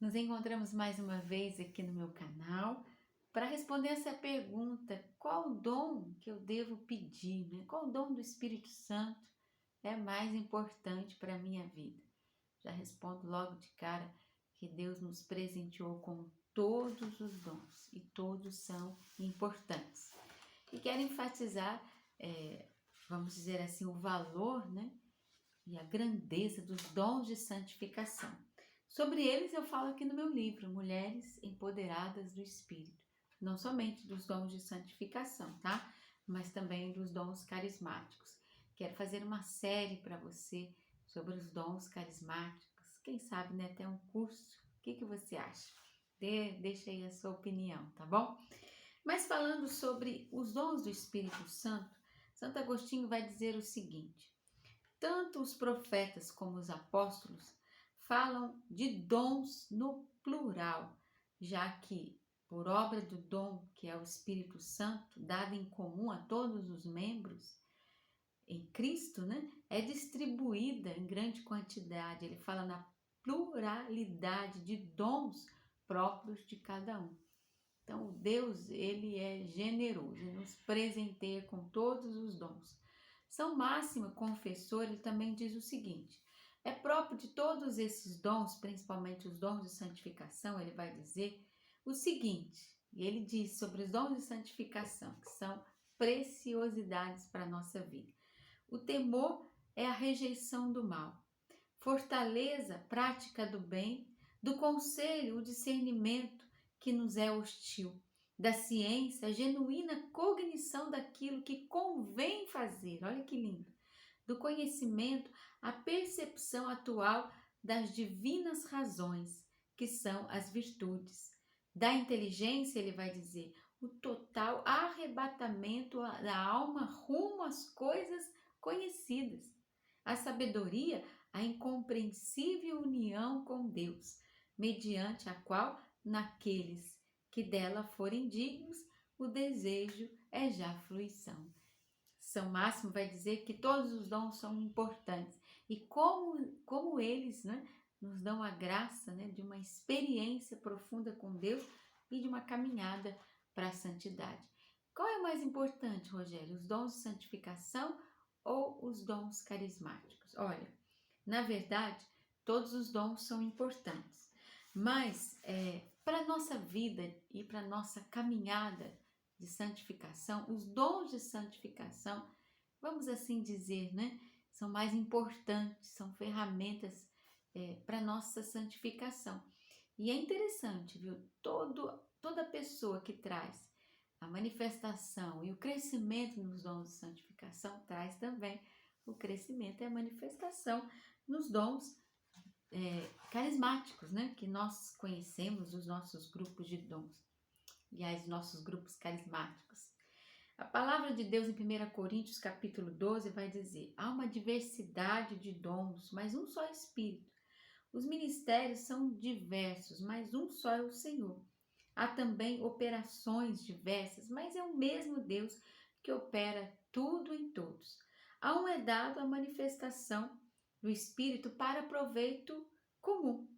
Nos encontramos mais uma vez aqui no meu canal para responder essa pergunta: qual o dom que eu devo pedir, né? Qual o dom do Espírito Santo é mais importante para a minha vida? Já respondo logo de cara que Deus nos presenteou com todos os dons e todos são importantes. E quero enfatizar, vamos dizer assim, o valor, né? E a grandeza dos dons de santificação. Sobre eles eu falo aqui no meu livro, Mulheres Empoderadas do Espírito. Não somente dos dons de santificação, tá? Mas também dos dons carismáticos. Quero fazer uma série para você sobre os dons carismáticos. Quem sabe, né, até um curso. O que você acha? Deixa aí a sua opinião, tá bom? Mas falando sobre os dons do Espírito Santo, Santo Agostinho vai dizer o seguinte: tanto os profetas como os apóstolos falam de dons no plural, já que, por obra do dom que é o Espírito Santo, dado em comum a todos os membros em Cristo, né, é distribuída em grande quantidade. Ele fala na pluralidade de dons próprios de cada um. Então, Deus, ele é generoso, ele nos presenteia com todos os dons. São Máximo, confessor, ele também diz o seguinte: é próprio de todos esses dons, principalmente os dons de santificação, ele vai dizer o seguinte, e ele diz sobre os dons de santificação, que são preciosidades para a nossa vida. O temor é a rejeição do mal, fortaleza, prática do bem, do conselho, o discernimento que nos é hostil, da ciência, a genuína cognição daquilo que convém fazer, olha que lindo, do conhecimento, a percepção atual das divinas razões, que são as virtudes, da inteligência, ele vai dizer, o total arrebatamento da alma rumo às coisas conhecidas, a sabedoria, a incompreensível união com Deus, mediante a qual, naqueles que dela forem dignos, o desejo é já fruição. São Máximo vai dizer que todos os dons são importantes e como eles, né, nos dão a graça, né, de uma experiência profunda com Deus e de uma caminhada para a santidade. Qual é o mais importante, Rogério? Os dons de santificação ou os dons carismáticos? Olha, na verdade, todos os dons são importantes, mas para a nossa vida e para a nossa caminhada de santificação, os dons de santificação, vamos assim dizer, né, são mais importantes, são ferramentas para a nossa santificação. E é interessante, viu? Toda pessoa que traz a manifestação e o crescimento nos dons de santificação traz também o crescimento e a manifestação nos dons carismáticos, né? Que nós conhecemos, os nossos grupos de dons, e os nossos grupos carismáticos. A palavra de Deus em 1 Coríntios capítulo 12 vai dizer: há uma diversidade de dons, mas um só Espírito. Os ministérios são diversos, mas um só é o Senhor. Há também operações diversas, mas é o mesmo Deus que opera tudo em todos. A um é dado a manifestação do Espírito para proveito comum.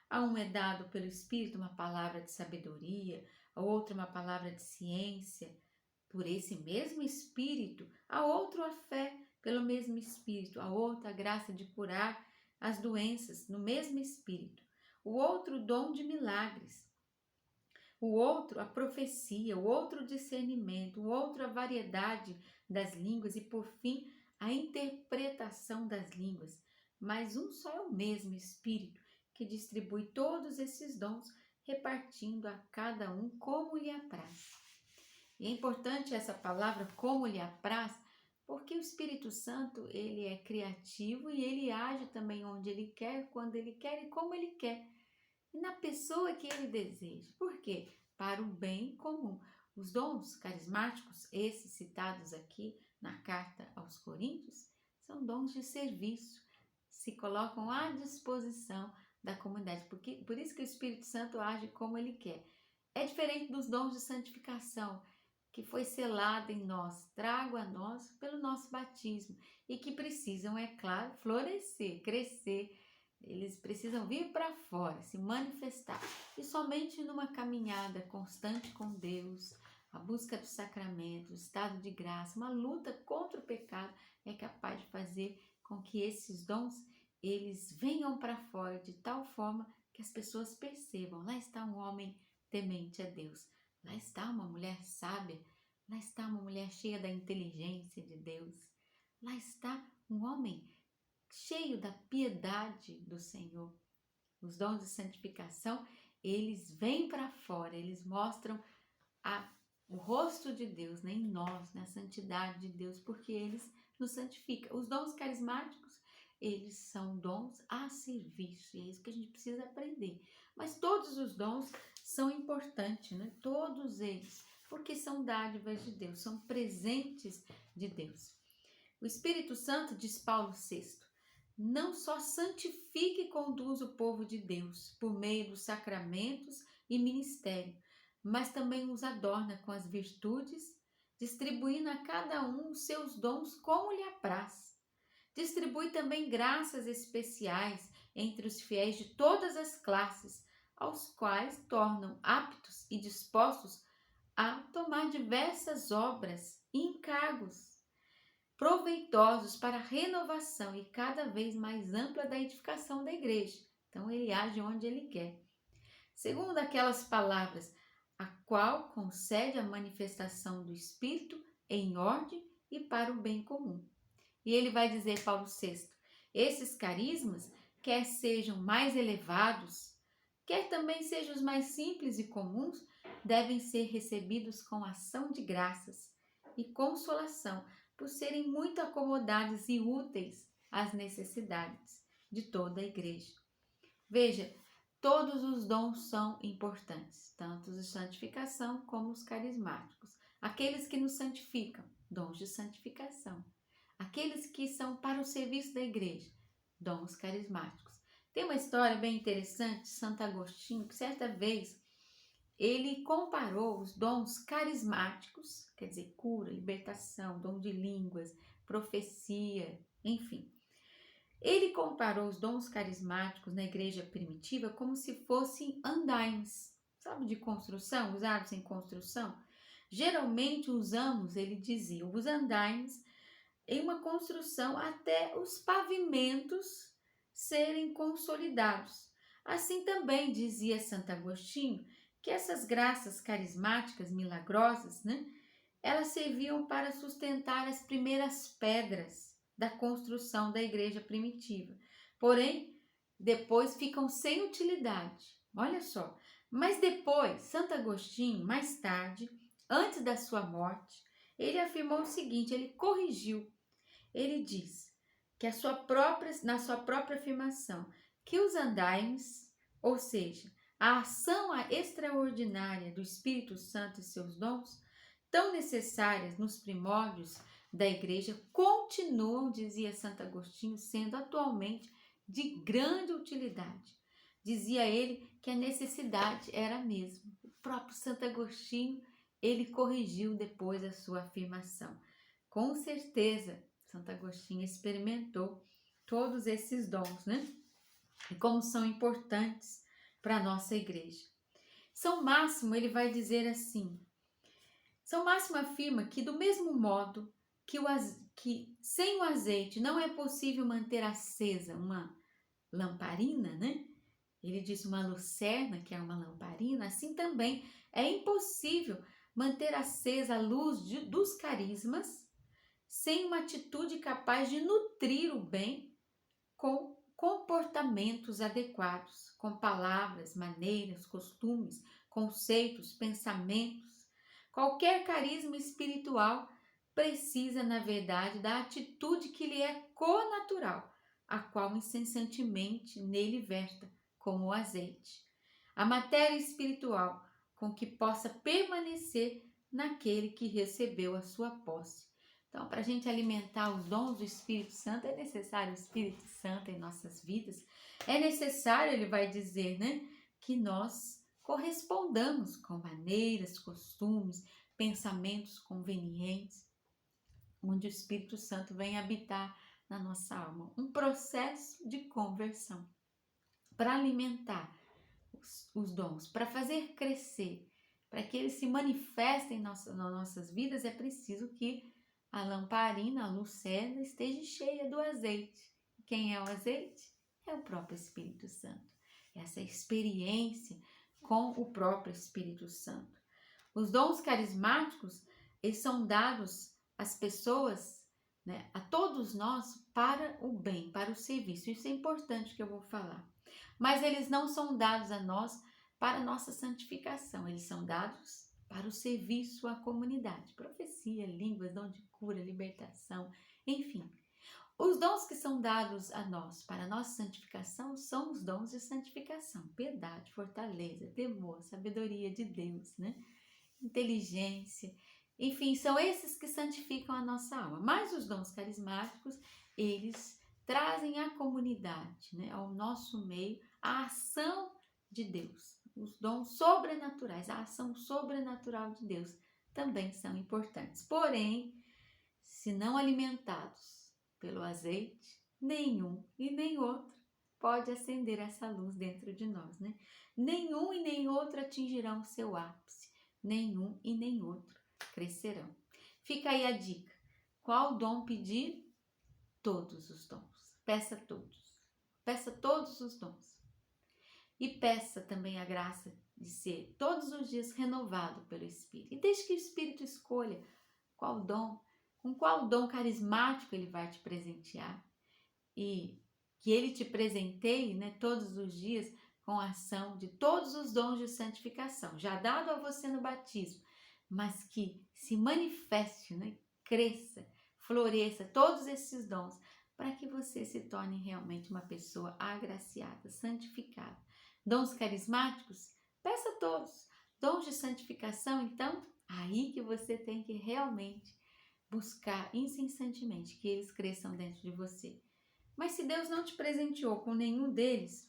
A um é dado pelo Espírito uma palavra de sabedoria, a outra uma palavra de ciência, por esse mesmo Espírito, a outro a fé pelo mesmo Espírito, a outra a graça de curar as doenças no mesmo Espírito, o outro o dom de milagres, o outro a profecia, o outro o discernimento, o outro a variedade das línguas e, por fim, a interpretação das línguas. Mas um só é o mesmo Espírito que distribui todos esses dons, repartindo a cada um como lhe apraz. E é importante essa palavra, como lhe apraz, porque o Espírito Santo, ele é criativo e ele age também onde ele quer, quando ele quer e como ele quer. E na pessoa que ele deseja. Por quê? Para o bem comum. Os dons carismáticos, esses citados aqui na carta aos Coríntios, são dons de serviço, se colocam à disposição da comunidade. Por isso que o Espírito Santo age como ele quer. É diferente dos dons de santificação, que foi selado em nós, trago a nós pelo nosso batismo e que precisam, é claro, florescer, crescer Eles precisam vir para fora, se manifestar. E somente numa caminhada constante com Deus, a busca do sacramento, o estado de graça, uma luta contra o pecado é capaz de fazer com que esses dons eles venham para fora de tal forma que as pessoas percebam. Lá está um homem temente a Deus. Lá está uma mulher sábia. Lá está uma mulher cheia da inteligência de Deus. Lá está um homem cheio da piedade do Senhor. Os dons de santificação, eles vêm para fora, eles mostram o rosto de Deus, né, em nós, na santidade de Deus, porque eles nos santificam. Os dons carismáticos, eles são dons a serviço, e é isso que a gente precisa aprender. Mas todos os dons são importantes, né? Todos eles, porque são dádivas de Deus, são presentes de Deus. O Espírito Santo, diz Paulo VI, não só santifica e conduz o povo de Deus por meio dos sacramentos e ministério, mas também os adorna com as virtudes, distribuindo a cada um os seus dons como lhe apraz. Distribui também graças especiais entre os fiéis de todas as classes, aos quais tornam aptos e dispostos a tomar diversas obras e encargos proveitosos para a renovação e cada vez mais ampla da edificação da igreja. Então ele age onde ele quer. Segundo aquelas palavras, a qual concede a manifestação do Espírito em ordem e para o bem comum. E ele vai dizer, Paulo VI, esses carismas, quer sejam mais elevados, quer também sejam os mais simples e comuns, devem ser recebidos com ação de graças e consolação, por serem muito acomodados e úteis às necessidades de toda a igreja. Veja, todos os dons são importantes, tanto os de santificação como os carismáticos. Aqueles que nos santificam, dons de santificação. Aqueles que são para o serviço da igreja, dons carismáticos. Tem uma história bem interessante de Santo Agostinho, que certa vez ele comparou os dons carismáticos, quer dizer, cura, libertação, dom de línguas, profecia, enfim. Ele comparou os dons carismáticos na igreja primitiva como se fossem andaimes, sabe, de construção, usados em construção. Geralmente usamos, ele dizia, os andaimes em uma construção até os pavimentos serem consolidados. Assim também dizia Santo Agostinho que essas graças carismáticas milagrosas, né, elas serviam para sustentar as primeiras pedras da construção da igreja primitiva. Porém, depois ficam sem utilidade. Olha só. Mas depois, Santo Agostinho, mais tarde, antes da sua morte, ele afirmou o seguinte, ele corrigiu. Ele diz que na sua própria afirmação, que os andaimes, ou seja, a ação extraordinária do Espírito Santo e seus dons, tão necessárias nos primórdios da igreja, continuam, dizia Santo Agostinho, sendo atualmente de grande utilidade. Dizia ele que a necessidade era a mesma. O próprio Santo Agostinho, ele corrigiu depois a sua afirmação. Com certeza, Santo Agostinho experimentou todos esses dons, né? E como são importantes para a nossa igreja. São Máximo, ele vai dizer assim, São Máximo afirma que do mesmo modo que sem o azeite não é possível manter acesa uma lamparina, né? Ele diz uma lucerna, que é uma lamparina, assim também é impossível manter acesa a luz dos carismas sem uma atitude capaz de nutrir o bem com comportamentos adequados, com palavras, maneiras, costumes, conceitos, pensamentos. Qualquer carisma espiritual precisa, na verdade, da atitude que lhe é connatural, a qual incessantemente nele verta, como o azeite. A matéria espiritual com que possa permanecer naquele que recebeu a sua posse. Então, para a gente alimentar os dons do Espírito Santo, é necessário o Espírito Santo em nossas vidas. É necessário, ele vai dizer, né, que nós correspondamos com maneiras, costumes, pensamentos convenientes, onde o Espírito Santo vem habitar na nossa alma. Um processo de conversão. para alimentar os dons, para fazer crescer, para que eles se manifestem nas nossas vidas, é preciso que a lamparina, a lucena, esteja cheia do azeite. Quem é o azeite? É o próprio Espírito Santo. Essa experiência com o próprio Espírito Santo. Os dons carismáticos, eles são dados às pessoas, né, a todos nós, para o bem, para o serviço. Isso é importante que eu vou falar. Mas eles não são dados a nós para a nossa santificação. Eles são dados para o serviço à comunidade. Profecia, línguas, dom de cura, libertação, enfim. Os dons que são dados a nós para a nossa santificação são os dons de santificação. Piedade, fortaleza, temor, sabedoria de Deus, né? Inteligência. Enfim, são esses que santificam a nossa alma. Mas os dons carismáticos, eles trazem à comunidade, né, ao nosso meio, a ação de Deus. Os dons sobrenaturais, a ação sobrenatural de Deus também são importantes. Porém, se não alimentados pelo azeite, nenhum e nem outro pode acender essa luz dentro de nós, né? Nenhum e nem outro atingirão o seu ápice, nenhum e nem outro crescerão. Fica aí a dica. Qual dom pedir? Todos os dons. Peça todos. Peça todos os dons. E peça também a graça de ser todos os dias renovado pelo Espírito. E deixe que o Espírito escolha qual dom, com qual dom carismático ele vai te presentear. E que ele te presenteie, né, todos os dias com a ação de todos os dons de santificação, já dado a você no batismo, mas que se manifeste, né, cresça, floresça todos esses dons, para que você se torne realmente uma pessoa agraciada, santificada. Dons carismáticos? Peça todos. Dons de santificação, então, aí que você tem que realmente buscar incessantemente que eles cresçam dentro de você. Mas se Deus não te presenteou com nenhum deles,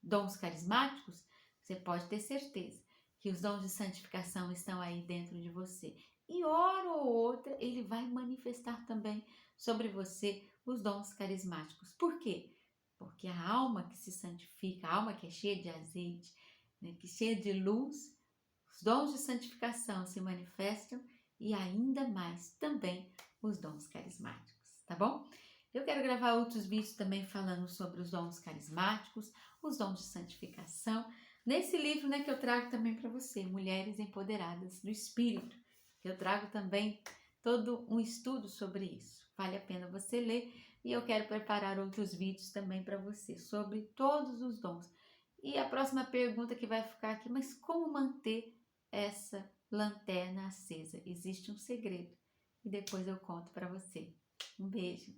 dons carismáticos, você pode ter certeza que os dons de santificação estão aí dentro de você. E hora ou outra ele vai manifestar também sobre você os dons carismáticos. Por quê? Porque a alma que se santifica, a alma que é cheia de azeite, né, que é cheia de luz, os dons de santificação se manifestam e ainda mais também os dons carismáticos, tá bom? Eu quero gravar outros vídeos também falando sobre os dons carismáticos, os dons de santificação, nesse livro, né, que eu trago também para você, Mulheres Empoderadas do Espírito, que eu trago também todo um estudo sobre isso. Vale a pena você ler e eu quero preparar outros vídeos também para você sobre todos os dons. E a próxima pergunta que vai ficar aqui, mas como manter essa lanterna acesa? Existe um segredo e depois eu conto para você. Um beijo.